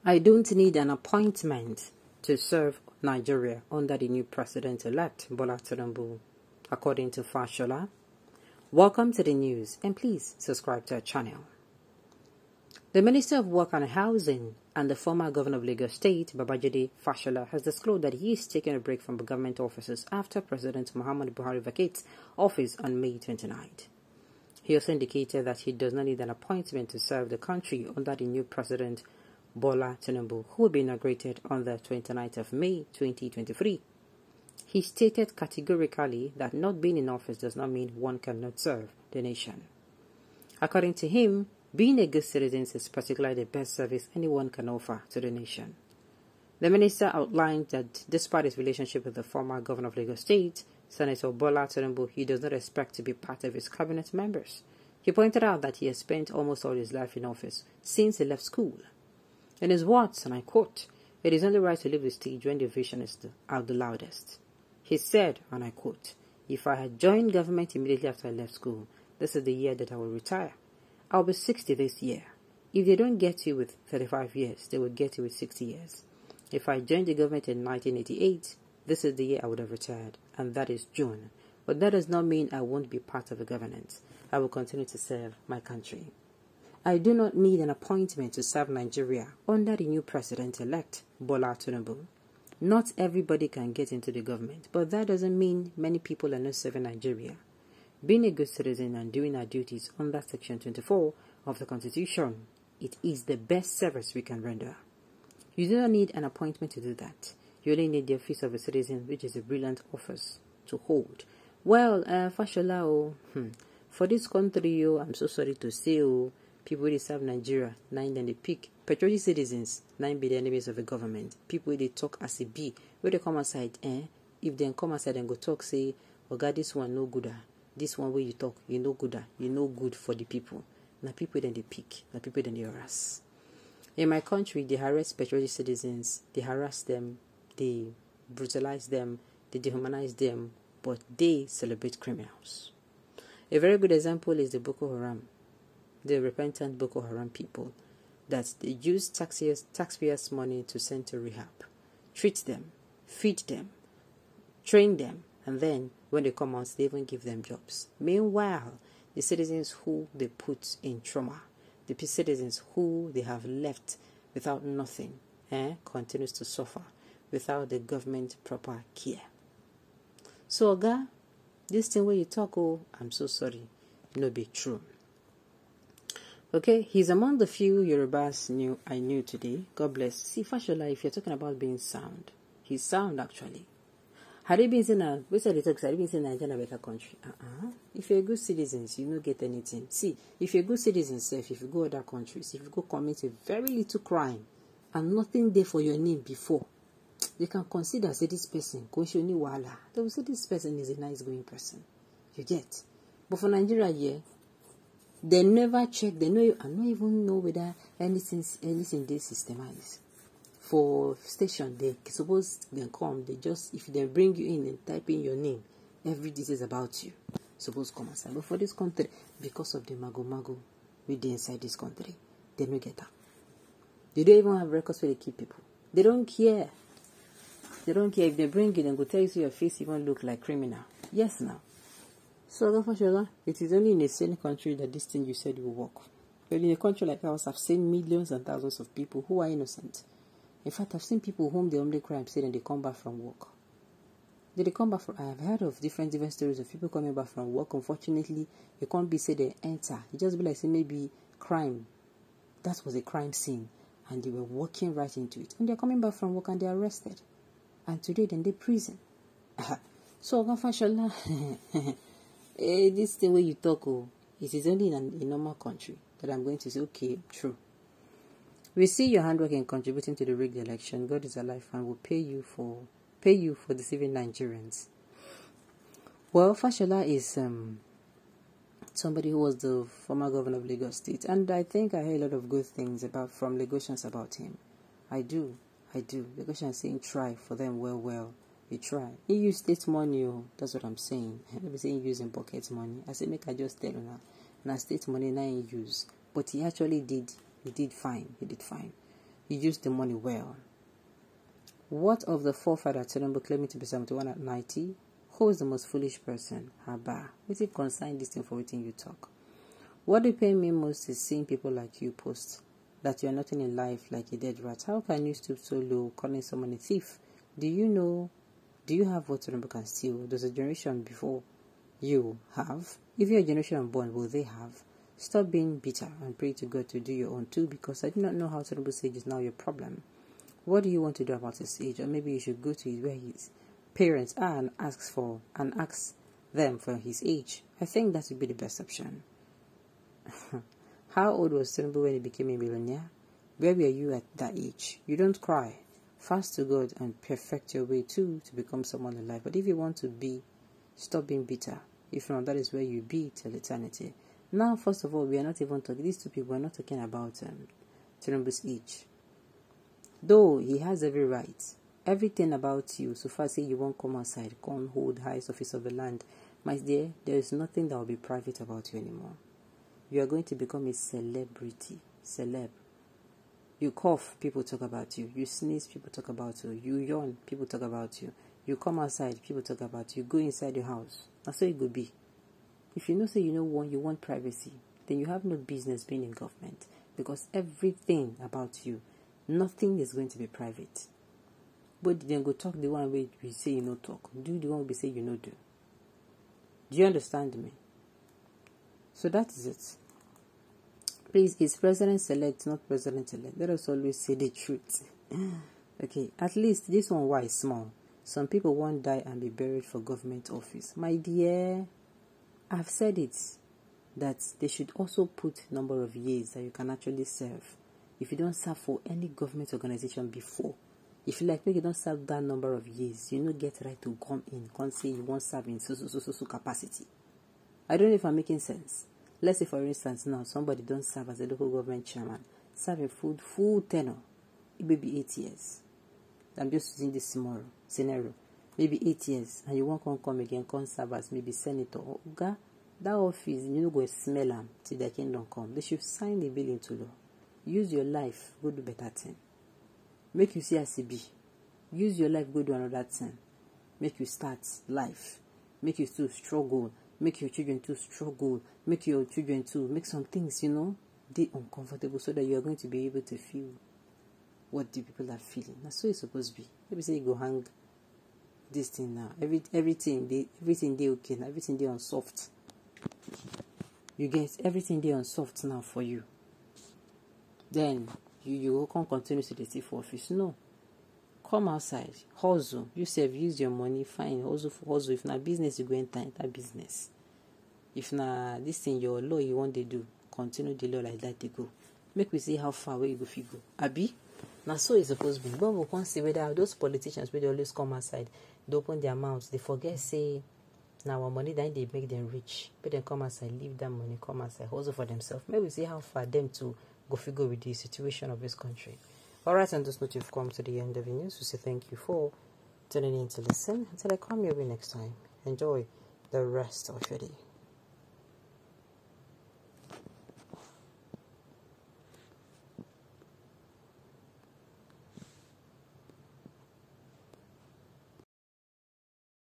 I don't need an appointment to serve Nigeria under the new president-elect, Bola Tinubu, according to Fashola. Welcome to the news, and please subscribe to our channel. The Minister of Work and Housing and the former governor of Lagos State, Babajide Fashola, has disclosed that he is taking a break from government offices after President Muhammadu Buhari vacates office on May 29th. He also indicated that he does not need an appointment to serve the country under the new president, Bola Tinubu, who will be inaugurated on the 29th of May 2023. He stated categorically that not being in office does not mean one cannot serve the nation. According to him, being a good citizen is particularly the best service anyone can offer to the nation. The minister outlined that despite his relationship with the former governor of Lagos State, Senator Bola Tinubu, he does not expect to be part of his cabinet members. He pointed out that he has spent almost all his life in office since he left school. In his words, and I quote, "It is only right to leave the stage when the vision is out the loudest." He said, and I quote, "If I had joined government immediately after I left school, this is the year that I will retire. I'll be 60 this year. If they don't get you with 35 years, they will get you with 60 years. If I joined the government in 1988, this is the year I would have retired, and that is June. But that does not mean I won't be part of the governance. I will continue to serve my country. I do not need an appointment to serve Nigeria under the new president-elect, Bola Tinubu. Not everybody can get into the government, but that doesn't mean many people are not serving Nigeria. Being a good citizen and doing our duties under Section 24 of the Constitution, it is the best service we can render. You do not need an appointment to do that. You only need the office of a citizen, which is a brilliant office to hold. Well, Fashola, for this country, I'm so sorry to say, people who serve Nigeria, 9 and they pick. Patriotic citizens, 9 be the enemies of the government. People they talk as a B, where they come outside, if they come outside and go talk, say, oh God, this one no gooder. This one where you talk, you no gooder. You no good for the people. Now people then they pick. Now people then they harass. In my country, they harass patriotic citizens. They harass them. They brutalize them. They dehumanize them. But they celebrate criminals. A very good example is the Boko Haram. The repentant Boko Haram people that they use taxpayers' money to send to rehab, treat them, feed them, train them, and then when they come out, they even give them jobs. Meanwhile, the citizens who they put in trauma, the citizens who they have left without nothing, continues to suffer without the government proper care. So, Oga, this thing where you talk, I'm so sorry, no be true. Okay, he's among the few Yorubas I knew today. God bless. See, Fashola, if you're talking about being sound, he's sound actually. Had he been saying that, we said had he been saying Nigeria a better country? If you're a good citizen, you don't get anything. See, if you're a good citizen, if you go other countries, if you go commit a very little crime and nothing there for your name before, you can consider say this person, they will say this person is a nice going person. You get. But for Nigeria, yeah, they never check, I don't even know whether anything they systemize. For station, they suppose they come, they just, if they bring you in and type in your name, every details about you, suppose come aside. But for this country, because of the mago within inside this country, they don't get that. They don't even have records where they keep people. They don't care. They don't care if they bring you, then go tell you so your face even look like criminal. Yes, now. So, Fashola, it is only in a sane country that this thing you said will work. But in a country like ours, I've seen millions and thousands of people who are innocent. In fact, I've seen people whom the only crime say that they come back from work. I have heard of different stories of people coming back from work. Unfortunately, you can't be say they enter. You just be like, say, maybe crime. That was a crime scene. And they were walking right into it. And they're coming back from work and they're arrested. And today, then they're prison. So, Fashola, this thing where you talk, it is only in a normal country that I'm going to say, okay, true. We see your handwork in contributing to the rigged election. God is alive and will pay you for deceiving Nigerians. Well, Fashola is somebody who was the former governor of Lagos State, and I think I hear a lot of good things from Lagosians about him. I do. Lagosians saying try for them well. You try. He use state money, that's what I'm saying. I never saying using pocket money. I say make I just tell you now state money now he use. But he actually did. He did fine. You use the money well. What of the forefather Tinubu claiming to be 71 at 90? Who is the most foolish person? Haba. What if consign this thing for waiting you talk? What do pain me most is seeing people like you post that you are nothing in life like a dead rat. How can you stoop so low, calling someone a thief? Do you have what Tinubu can steal? Does a generation before you have? If you're a generation unborn, will they have? Stop being bitter and pray to God to do your own too, because I do not know how Tinubu's age is now your problem. What do you want to do about his age? Or maybe you should go to where his parents are and ask them for his age. I think that would be the best option. How old was Tinubu when he became a millionaire? Where were you at that age? You don't cry. Fast to God and perfect your way too to become someone alive. But if you want to be, stop being bitter. If not, that is where you be till eternity. Now, first of all, we are not even talking. These two people are not talking about Tinubu's age. Though he has every right, everything about you, so far say you won't come outside, come hold highest office of the land, my dear, there is nothing that will be private about you anymore. You are going to become a celebrity. Celeb. You cough, people talk about you. You sneeze, people talk about you. You yawn, people talk about you. You come outside, people talk about you. Go inside your house. That's how it could be. If you know, say you want privacy, then you have no business being in government, because everything about you, nothing is going to be private. But then go talk the one way we say you no talk. Do the one we say you no do. Do you understand me? So that is it. Please, it's president-elect, not president-elect. Let us always say the truth. Okay, at least this one why small. Some people won't die and be buried for government office. My dear, I've said it, that they should also put number of years that you can actually serve. If you don't serve for any government organization before, if you like, make you don't serve that number of years, you don't get right to come in, can't say you won't serve in so capacity. I don't know if I'm making sense. Let's say, for instance, now somebody don't serve as a local government chairman, serve a full tenure. It may be 8 years. I'm just using this scenario. Maybe 8 years, and you won't come again, come serve as maybe senator. Oga, that office, you know, go smell them till their kingdom come. They should sign the bill into law. Use your life, go do better thing. Make you see as it be. Use your life, go do another thing. Make you start life. Make you still struggle. Make your children to struggle. Make your children to make some things, you know, they uncomfortable, so that you are going to be able to feel what the people are feeling. That's so it's supposed to be. Maybe say you go hang this thing now. Everything they okay now. Everything they on soft. You get everything they on soft now for you. Then you can't continue to the for office. No. Come outside, hustle. You save, use your money, fine. Hustle. If not business, you go enter business. If not this thing, your law you want to do, continue the law like that they go. Make we see how far away you go fit go. Abi? Now so it's supposed to be. But we can't see whether those politicians will always come outside, they open their mouths, they forget say now our money then they make them rich. But then come outside, leave that money, come outside, hustle for themselves. Maybe we see how far them to go figure with the situation of this country. Alright, and this note you've come to the end of the news. We say thank you for tuning in to listen. Until I come your way next time, enjoy the rest of your day.